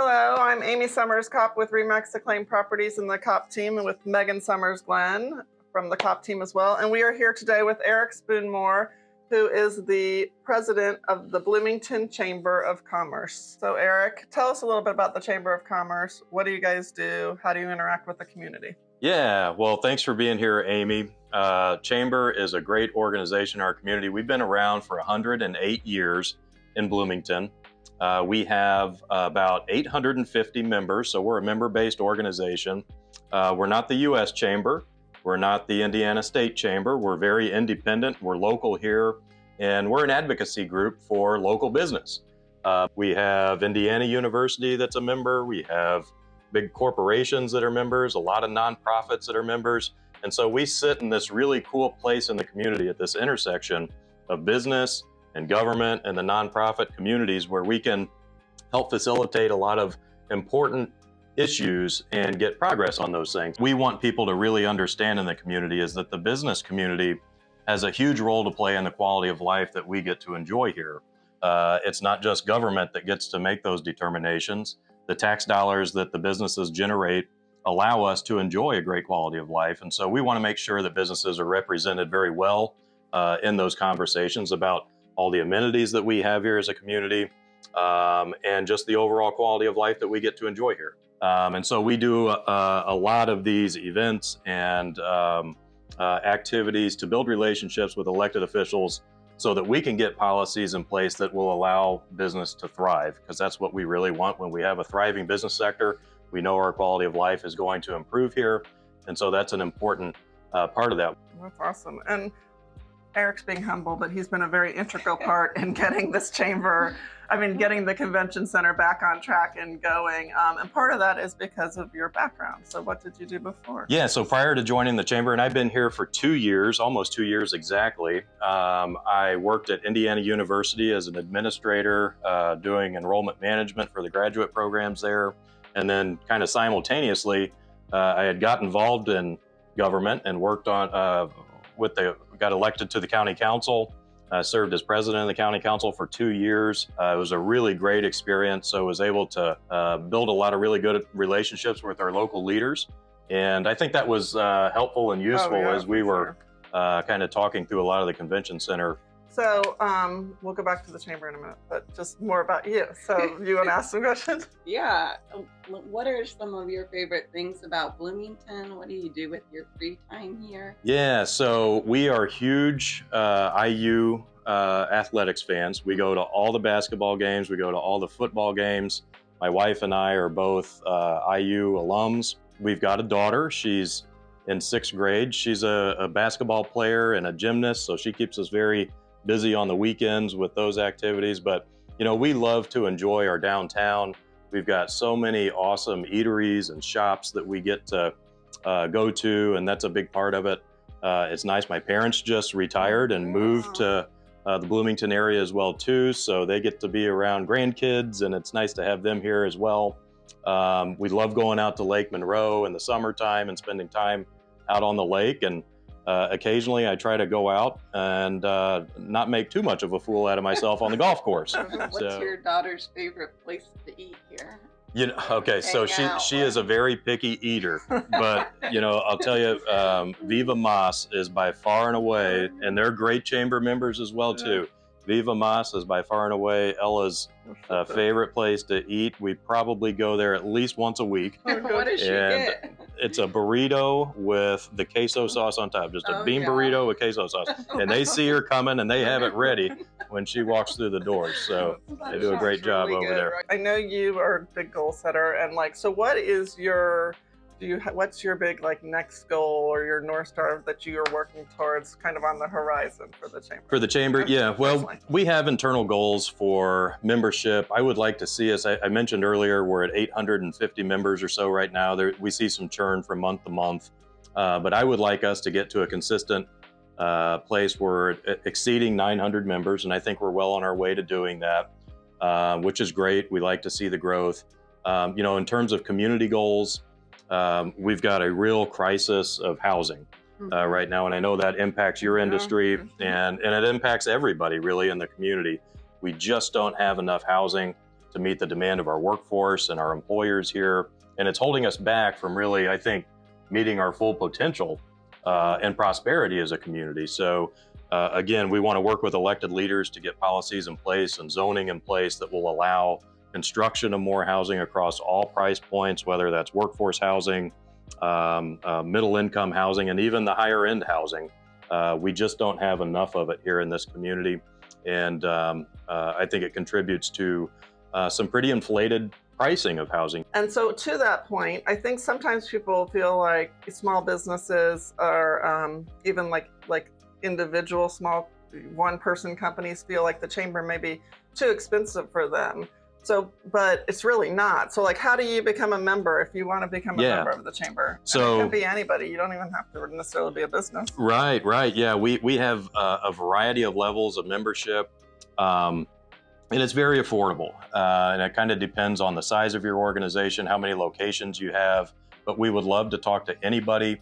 Hello, I'm Amy Summers Kopp with Remax Acclaim Properties and the Kopp team, and with Megan Summers Glenn from the Kopp team as well. And we are here today with Eric SPOONMORE, who is the president of the Bloomington Chamber of Commerce. So Eric, tell us a little bit about the Chamber of Commerce. What do you guys do? How do you interact with the community? Yeah, well, thanks for being here, Amy. Chamber is a great organization in our community. We've been around for 108 years in Bloomington. We have about 850 members, so we're a member-based organization. We're not the U.S. Chamber. We're not the Indiana State Chamber. We're very independent. We're local here, and we're an advocacy group for local business. We have Indiana University that's a member. We have big corporations that are members, a lot of nonprofits that are members. And so we sit in this really cool place in the community at this intersection of business and government and the nonprofit communities, where we can help facilitate a lot of important issues and get progress on those things. We want people to really understand in the community is that the business community has a huge role to play in the quality of life that we get to enjoy here. It's not just government that gets to make those determinations. The tax dollars that the businesses generate allow us to enjoy a great quality of life. And so we want to make sure that businesses are represented very well in those conversations about all the amenities that we have here as a community, and just the overall quality of life that we get to enjoy here. And so we do a lot of these events and activities to build relationships with elected officials so that we can get policies in place that will allow business to thrive, because that's what we really want. When we have a thriving business sector, we know our quality of life is going to improve here. And so that's an important part of that. That's awesome. And Eric's being humble, but he's been a very integral part in getting this chamber, getting the convention center back on track and going. And part of that is because of your background. So what did you do before? Yeah, so prior to joining the chamber, and I've been here for 2 years, almost 2 years exactly, I worked at Indiana University as an administrator, doing enrollment management for the graduate programs there. And then kind of simultaneously, I had got involved in government and worked on, got elected to the county council. I served as president of the county council for 2 years. It was a really great experience. So I was able to build a lot of really good relationships with our local leaders. And I think that was helpful and useful as we were kind of talking through a lot of the convention center. So we'll go back to the chamber in a minute, but just more about you. So you want to ask some questions? Yeah. What are some of your favorite things about Bloomington? What do you do with your free time here? Yeah, so we are huge IU athletics fans. We go to all the basketball games. We go to all the football games. My wife and I are both IU alums. We've got a daughter. She's in 6th grade. She's a basketball player and a gymnast, so she keeps us very busy on the weekends with those activities. But, you know, we love to enjoy our downtown. We've got so many awesome eateries and shops that we get to go to, and that's a big part of it. It's nice. My parents just retired and moved to the Bloomington area as well, too, so they get to be around grandkids, and it's nice to have them here as well. We love going out to Lake Monroe in the summertime and spending time out on the lake, and occasionally I try to go out and not make too much of a fool out of myself on the golf course. What's your daughter's favorite place to eat here? You know, okay, so she is a very picky eater, but you know, I'll tell you, Viva Mas is by far and away, and they're great chamber members as well too. Viva Mas is by far and away Ella's favorite place to eat. We probably go there at least once a week. What does she get? It's a burrito with the queso sauce on top, just a bean burrito with queso sauce. And they see her coming and they have it ready when she walks through the doors. So they do a great job over there. I know you are a big goal setter, and so what is your what's your big next goal or your North Star that you are working towards kind of on the horizon for the chamber? For the chamber, yeah. Well, we have internal goals for membership. I would like to see us, I mentioned earlier, we're at 850 members or so right now. We see some churn from month to month, but I would like us to get to a consistent place where exceeding 900 members, and I think we're well on our way to doing that, which is great. We like to see the growth. You know, in terms of community goals, we've got a real crisis of housing right now, and I know that impacts your industry, and it impacts everybody really in the community. We just don't have enough housing. to meet the demand of our workforce and our employers here. And it's holding us back from really, I think, meeting our full potential and prosperity as a community. So again, we want to work with elected leaders to get policies in place and zoning in place that will allow construction of more housing across all price points, whether that's workforce housing, middle income housing, and even the higher end housing. We just don't have enough of it here in this community. And I think it contributes to some pretty inflated pricing of housing. And so to that point, I think sometimes people feel like small businesses are even like individual small one-person companies feel like the chamber may be too expensive for them. So, but it's really not. So like, how do you become a member if you want to become a member of the chamber? So it can be anybody. You don't even have to necessarily be a business. Right. Yeah, we have a variety of levels of membership. And it's very affordable. And it kind of depends on the size of your organization, how many locations you have. But we would love to talk to anybody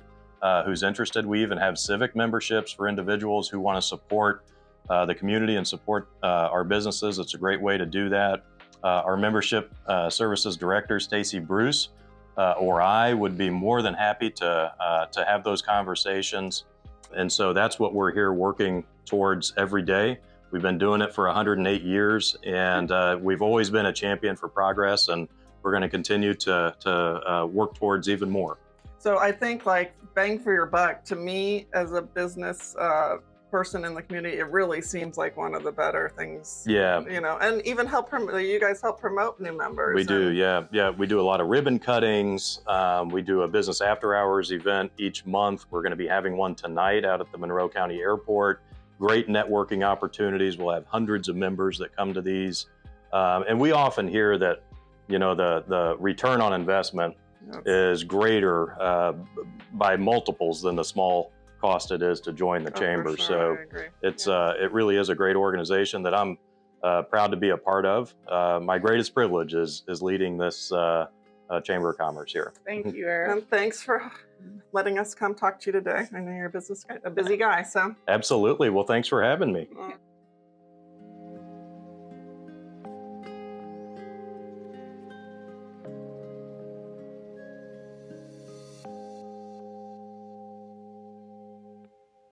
who's interested. We even have civic memberships for individuals who want to support the community and support our businesses. It's a great way to do that. Our membership services director, Stacy Bruce, or I would be more than happy to have those conversations. And so that's what we're here working towards every day. We've been doing it for 108 years, and we've always been a champion for progress, and we're going to continue to work towards even more. So I think like bang for your buck, to me as a business person in the community, it really seems like one of the better things. Yeah. You know, and even you guys help promote new members. We do, yeah. We do a lot of ribbon cuttings. We do a business after hours event each month. We're going to be having one tonight out at the Monroe County Airport. Great networking opportunities. We'll have hundreds of members that come to these. And we often hear that, you know, the return on investment is greater by multiples than the small cost it is to join the chamber. Sure. So it really is a great organization that I'm proud to be a part of. My greatest privilege is leading this Chamber of Commerce here. Thank you, Eric. And thanks for letting us come talk to you today. I know you're a busy guy, so. Absolutely. Well, thanks for having me.